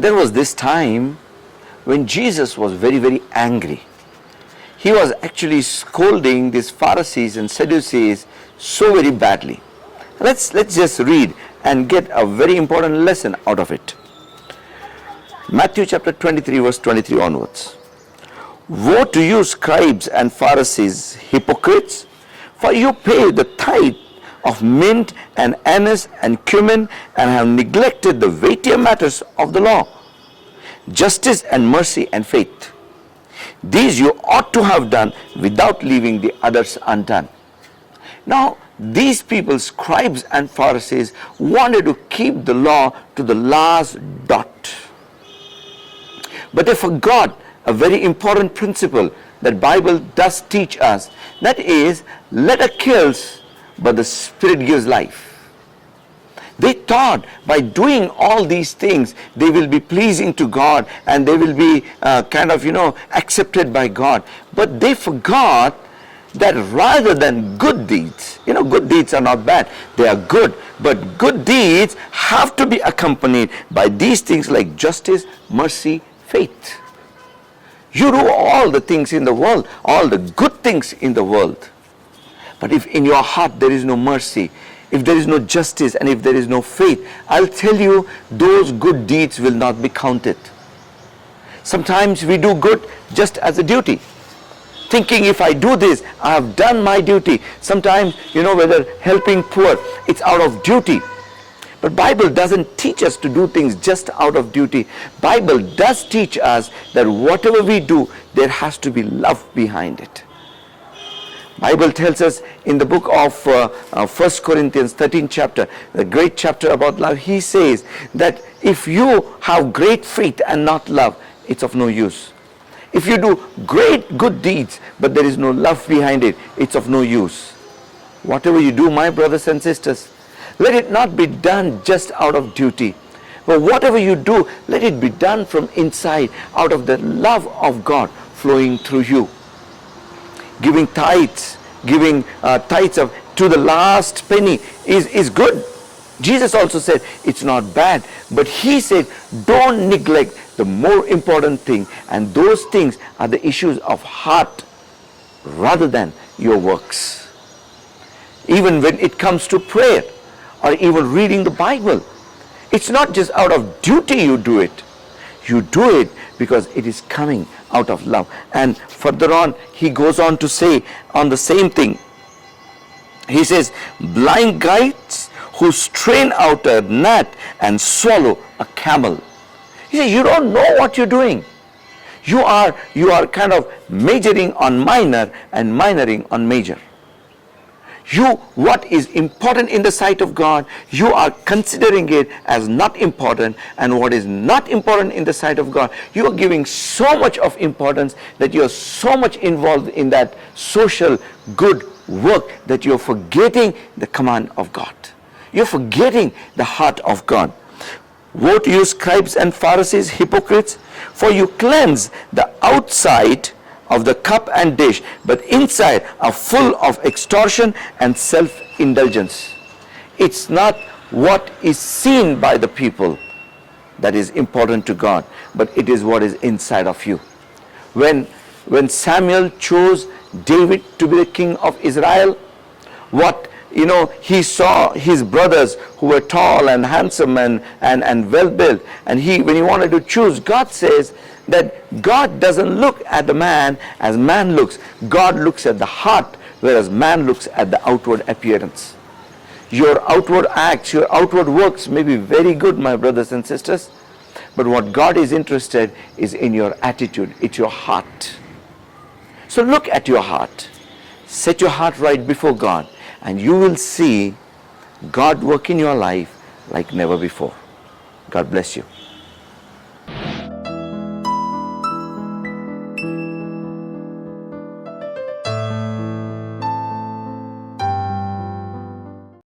There was this time when Jesus was very, very angry. He was actually scolding these Pharisees and Sadducees so very badly. Let's just read and get a very important lesson out of it. Matthew chapter 23 verse 23 onwards. Woe to you, scribes and Pharisees, hypocrites, for you pay the tithe of mint and anise and cumin and have neglected the weightier matters of the law, justice and mercy and faith. These you ought to have done without leaving the others undone. Now, these people, scribes and Pharisees, wanted to keep the law to the last dot. But they forgot a very important principle that Bible does teach us. That is, letter kills, but the Spirit gives life. They thought by doing all these things, they will be pleasing to God and they will be accepted by God. But they forgot that rather than good deeds, good deeds are not bad, they are good, but good deeds have to be accompanied by these things like justice, mercy, faith. You do all the things in the world, all the good things in the world. But if in your heart there is no mercy, if there is no justice, and if there is no faith, I'll tell you, those good deeds will not be counted. Sometimes we do good just as a duty, thinking if I do this, I have done my duty. Sometimes, whether helping poor, it's out of duty. But Bible doesn't teach us to do things just out of duty. Bible does teach us that whatever we do, there has to be love behind it. Bible tells us in the book of 1 Corinthians 13 chapter, the great chapter about love, he says that if you have great faith and not love, it's of no use. If you do great good deeds, but there is no love behind it, it's of no use. Whatever you do, my brothers and sisters, let it not be done just out of duty. But whatever you do, let it be done from inside, out of the love of God flowing through you. Giving tithes, to the last penny is good. Jesus also said it's not bad, but he said don't neglect the more important thing, and those things are the issues of heart rather than your works. Even when it comes to prayer or even reading the Bible, it's not just out of duty you do it. You do it because it is coming out of love. And further on, he goes on to say on the same thing. He says, blind guides who strain out a gnat and swallow a camel. He says, you don't know what you're doing. You are kind of majoring on minor and minoring on major. What is important in the sight of God, you are considering it as not important, and what is not important in the sight of God, you are giving so much of importance that you are so much involved in that social good work that you are forgetting the command of God. You are forgetting the heart of God. Woe to you, scribes and Pharisees, hypocrites, for you cleanse the outside of the cup and dish, but inside are full of extortion and self-indulgence. It's not what is seen by the people that is important to God, but it is what is inside of you. When Samuel chose David to be the king of Israel, he saw his brothers who were tall and handsome and well built, and when he wanted to choose, God says that God doesn't look at the man as man looks. God looks at the heart, whereas man looks at the outward appearance. Your outward acts, your outward works may be very good, my brothers and sisters, but what God is interested is in your attitude. It's your heart. So look at your heart. Set your heart right before God, and you will see God work in your life like never before. God bless you.